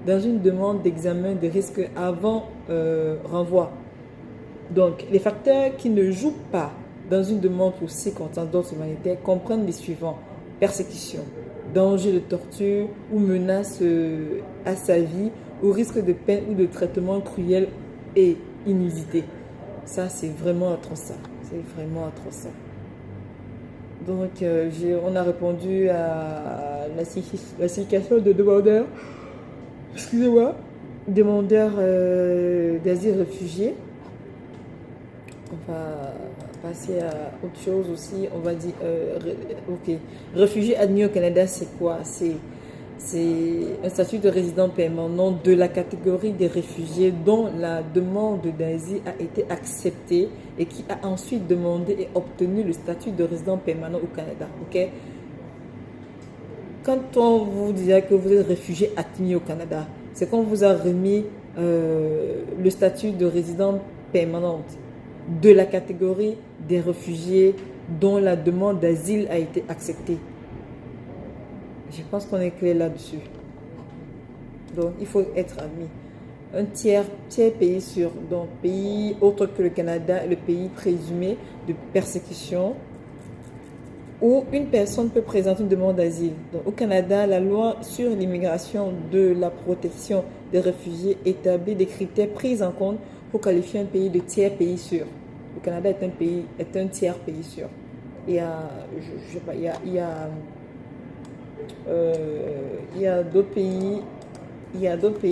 dans une demande d'examen de risque avant renvoi. Donc, les facteurs qui ne jouent pas dans une demande pour circonstances d'ordre humanitaire comprennent les suivants: persécution, danger de torture ou menace à sa vie, ou risque de peine ou de traitement cruel et inusité. Ça, c'est vraiment atroce. Donc, on a répondu à la signification de demandeur. Excusez-moi. Demandeur d'asile réfugié. On va passer à autre chose aussi. On va dire, ok. Réfugié admis au Canada, c'est quoi? C'est un statut de résident permanent de la catégorie des réfugiés dont la demande d'asile a été acceptée et qui a ensuite demandé et obtenu le statut de résident permanent au Canada. Ok? Quand on vous dit que vous êtes réfugié admis au Canada, c'est qu'on vous a remis le statut de résident permanent de la catégorie des réfugiés dont la demande d'asile a été acceptée. Je pense qu'on est clair là-dessus. Donc, il faut être admis. Un tiers pays sûr, donc pays autre que le Canada, le pays présumé de persécution. où une personne peut présenter une demande d'asile. Donc, au Canada, la loi sur l'immigration de la protection des réfugiés établit des critères pris en compte pour qualifier un pays de tiers pays sûr. Le Canada est un tiers pays sûr. Il y a, je sais pas, il y a d'autres pays,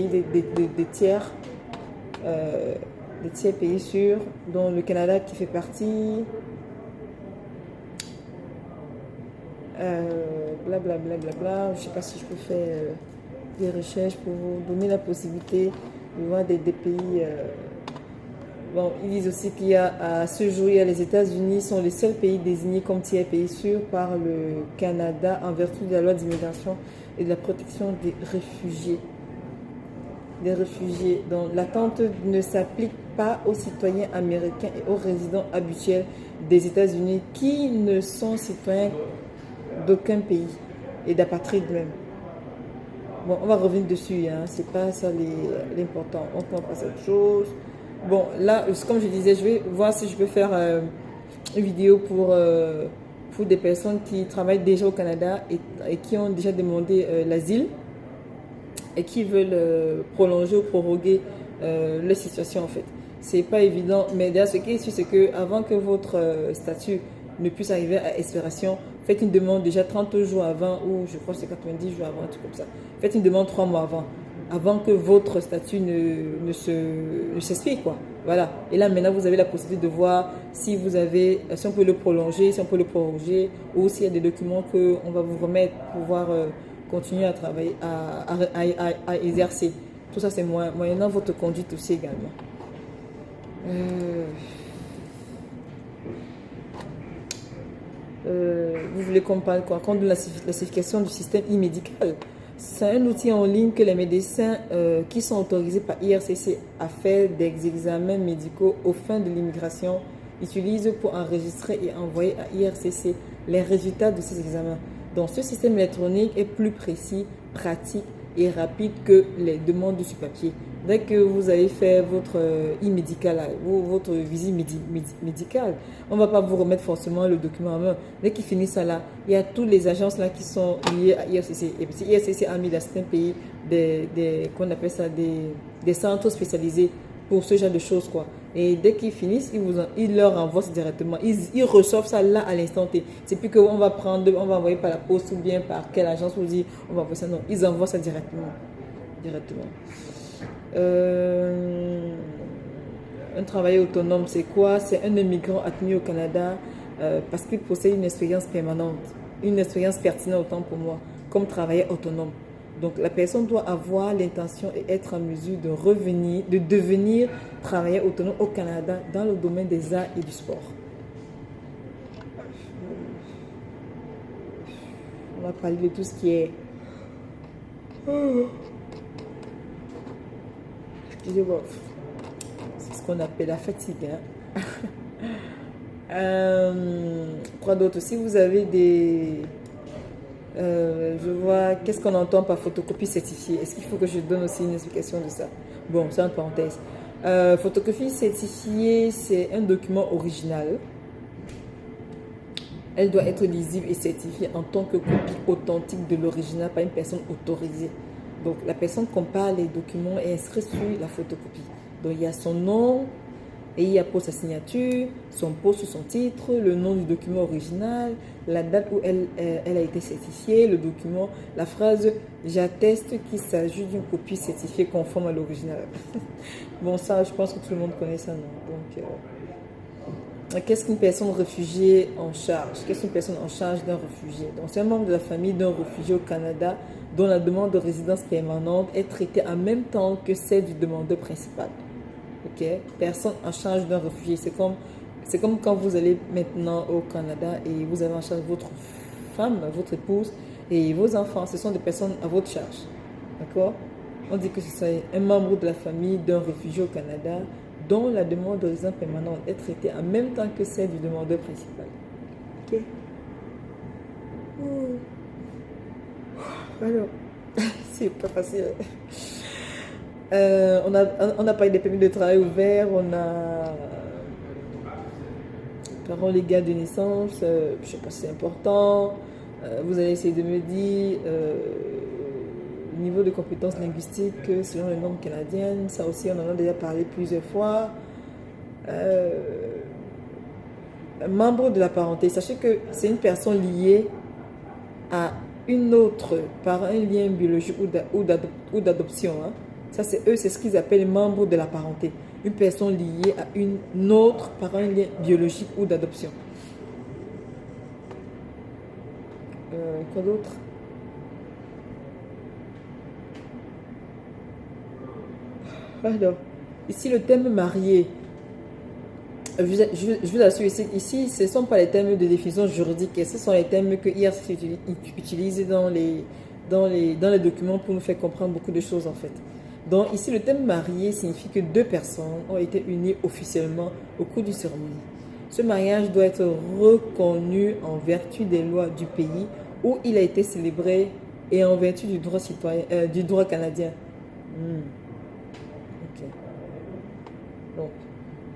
des tiers pays sûrs, dont le Canada qui fait partie. Blablabla, bla, bla, bla. Je ne sais pas si je peux faire des recherches pour vous donner la possibilité de voir des pays. Bon, ils disent aussi qu'il y a à ce jour, il y a les États-Unis sont les seuls pays désignés comme tiers pays sûrs par le Canada en vertu de la loi d'immigration et de la protection des réfugiés. Donc, l'attente ne s'applique pas aux citoyens américains et aux résidents habituels des États-Unis qui ne sont citoyens d'aucun pays et d'apatrides même. Bon, on va revenir dessus, hein. C'est pas ça l'important. On passe à autre chose. Bon, là, comme je disais, je vais voir si je peux faire une vidéo pour des personnes qui travaillent déjà au Canada et qui ont déjà demandé l'asile et qui veulent prolonger ou proroguer leur situation en fait. C'est pas évident, mais d'ailleurs, ce qui est sûr, c'est que avant que votre statut ne puisse arriver à expiration, faites une demande déjà 30 jours avant, ou je crois que c'est 90 jours avant, un truc comme ça. Faites une demande 3 mois avant que votre statut ne s'expire, quoi. Voilà. Et là, maintenant, vous avez la possibilité de voir si on peut le prolonger, si on peut le proroger, ou s'il y a des documents qu'on va vous remettre pour pouvoir continuer à travailler, à exercer. Tout ça, c'est moyennant votre conduite aussi également. Vous voulez qu'on parle quoi? Contre la classification du système e-médical. C'est un outil en ligne que les médecins qui sont autorisés par IRCC à faire des examens médicaux aux fins de l'immigration utilisent pour enregistrer et envoyer à IRCC les résultats de ces examens. Donc, ce système électronique est plus précis, pratique et rapide que les demandes sur papier. Dès que vous avez fait votre e-médical, votre visite médicale, on ne va pas vous remettre forcément le document en main. Dès qu'il finit ça là, il y a toutes les agences là qui sont liées à IRCC. Et puis IRCC a mis dans certains pays qu'on appelle ça des centres spécialisés pour ce genre de choses, quoi. Et dès qu'ils finissent, ils leur envoient ça directement. Ils reçoivent ça là à l'instant T. C'est plus qu'on va envoyer par la poste ou bien par quelle agence vous dit on va envoyer ça. Non, ils envoient ça directement. Un travailleur autonome, c'est quoi? C'est un immigrant admis au Canada parce qu'il possède une expérience permanente, une expérience pertinente autant pour moi, comme travailleur autonome. Donc, la personne doit avoir l'intention et être en mesure de devenir travailleur autonome au Canada dans le domaine des arts et du sport. On va parler de tout ce qui est... Excusez-moi. C'est ce qu'on appelle la fatigue. Hein? Quoi d'autre? Si vous avez des... je vois, qu'est-ce qu'on entend par photocopie certifiée? Est-ce qu'il faut que je donne aussi une explication de ça? Bon, c'est en parenthèse. Photocopie certifiée, c'est un document original. Elle doit être lisible et certifiée en tant que copie authentique de l'original par une personne autorisée. Donc, la personne compare les documents et inscrit sur la photocopie. Donc, il y a son nom et il y a pour sa signature, son poste sur son titre, le nom du document original, la date où elle a été certifiée, le document, la phrase « J'atteste qu'il s'agit d'une copie certifiée conforme à l'original ». Bon, ça, je pense que tout le monde connaît ça, non? Donc, qu'est-ce qu'une personne réfugiée en charge? Qu'est-ce qu'une personne en charge d'un réfugié? Donc, c'est un membre de la famille d'un réfugié au Canada dont la demande de résidence permanente est traitée en même temps que celle du demandeur principal. Ok? Personne en charge d'un réfugié. C'est comme quand vous allez maintenant au Canada et vous avez en charge votre femme, votre épouse et vos enfants. Ce sont des personnes à votre charge. D'accord? On dit que c'est un membre de la famille d'un réfugié au Canada dont la demande de résidence permanente est traitée en même temps que celle du demandeur principal. Ok? Alors, c'est pas facile. On a parlé des permis de travail ouverts, on a Parents légaux de naissance, je ne sais pas si c'est important. Vous allez essayer de me dire niveau de compétences linguistiques selon les normes canadiennes. Ça aussi, on en a déjà parlé plusieurs fois. Membre de la parenté, sachez que c'est une personne liée à une autre par un lien biologique ou d'adoption. Hein. Ça, c'est eux, c'est ce qu'ils appellent membre de la parenté. Une personne liée à une autre par un lien biologique ou d'adoption. Quoi d'autre? Alors, ici le thème marié. Je vous assure, ici, ce ne sont pas les thèmes de définition juridique, ce sont les thèmes que IRC utilise dans les documents pour nous faire comprendre beaucoup de choses en fait. Donc ici, le thème marié signifie que deux personnes ont été unies officiellement au cours d'une cérémonie. Ce mariage doit être reconnu en vertu des lois du pays où il a été célébré et en vertu du droit citoyen, du droit canadien. Ok. Donc,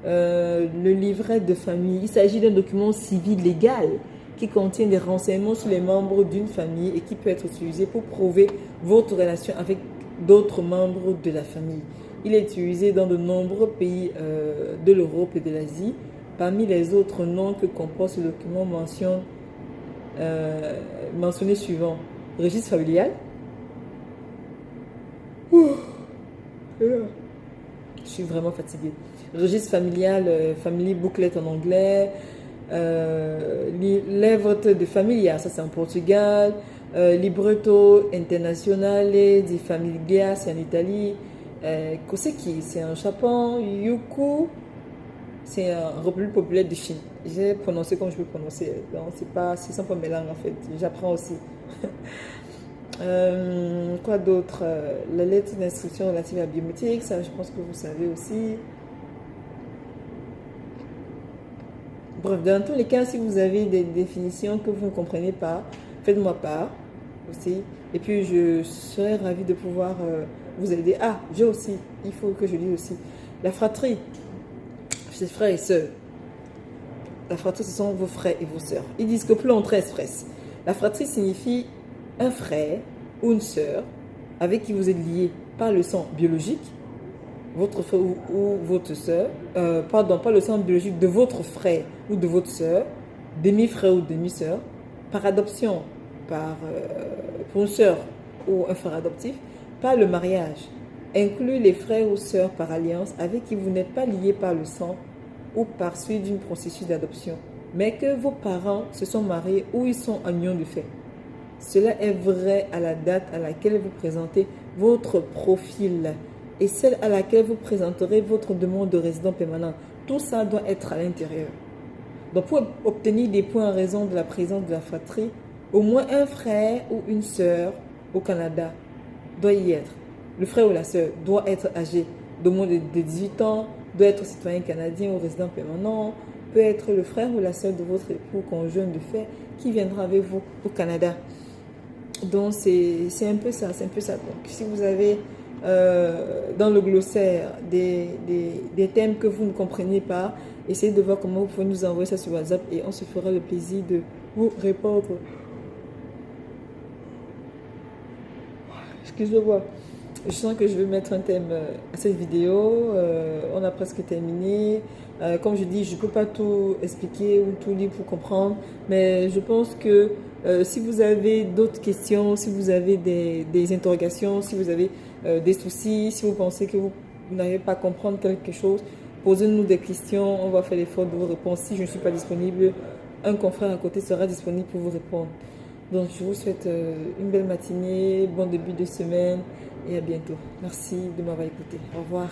le livret de famille, il s'agit d'un document civil légal qui contient des renseignements sur les membres d'une famille et qui peut être utilisé pour prouver votre relation avec d'autres membres de la famille. Il est utilisé dans de nombreux pays de l'Europe et de l'Asie. Parmi les autres noms que comporte ce document mentionnés suivants: registre familial. Je suis vraiment fatiguée. Registre familial, family booklet en anglais, livre de familia, ça c'est en Portugal, libretto internazionale di famiglia, c'est en Italie, Koseki, c'est en Japon, Yuku, c'est en République populaire de Chine. J'ai prononcé comme je peux prononcer, donc c'est sans pas mes langues en fait, j'apprends aussi. Quoi d'autre? La lettre d'instruction relative à la biométrique, ça je pense que vous savez aussi. Bref, dans tous les cas, si vous avez des définitions que vous ne comprenez pas, faites-moi part aussi. Et puis, je serais ravie de pouvoir vous aider. Ah, j'ai aussi, il faut que je dise aussi. La fratrie, c'est frères et sœurs. La fratrie, ce sont vos frères et vos sœurs. Ils disent que plus on 13 frères. La fratrie signifie un frère ou une sœur avec qui vous êtes lié par le sang biologique, votre frère ou votre sœur, pardon, pas le sang biologique de votre frère ou de votre sœur, demi-frère ou demi-sœur, par adoption, pour une sœur ou un frère adoptif, par le mariage, inclut les frères ou sœurs par alliance avec qui vous n'êtes pas liés par le sang ou par suite d'une processus d'adoption, mais que vos parents se sont mariés ou ils sont en union de fait. Cela est vrai à la date à laquelle vous présentez votre profil et celle à laquelle vous présenterez votre demande de résident permanent. Tout ça doit être à l'intérieur. Donc, pour obtenir des points en raison de la présence de la fratrie, au moins un frère ou une sœur au Canada doit y être. Le frère ou la sœur doit être âgé de moins de 18 ans, doit être citoyen canadien ou résident permanent, peut être le frère ou la sœur de votre époux conjoint de fait qui viendra avec vous au Canada. Donc, c'est un peu ça, c'est un peu ça. Donc, si vous avez dans le glossaire des thèmes que vous ne comprenez pas, essayez de voir comment vous pouvez nous envoyer ça sur WhatsApp et on se fera le plaisir de vous répondre. Excusez-moi, je sens que je vais mettre un thème à cette vidéo. On a presque terminé. Comme je dis, je ne peux pas tout expliquer ou tout lire pour comprendre, mais je pense que si vous avez d'autres questions, si vous avez des interrogations, si vous avez des soucis, si vous pensez que vous n'arrivez pas à comprendre quelque chose, posez-nous des questions, on va faire l'effort de vous répondre. Si je ne suis pas disponible, un confrère à côté sera disponible pour vous répondre. Donc je vous souhaite une belle matinée, bon début de semaine et à bientôt. Merci de m'avoir écouté. Au revoir.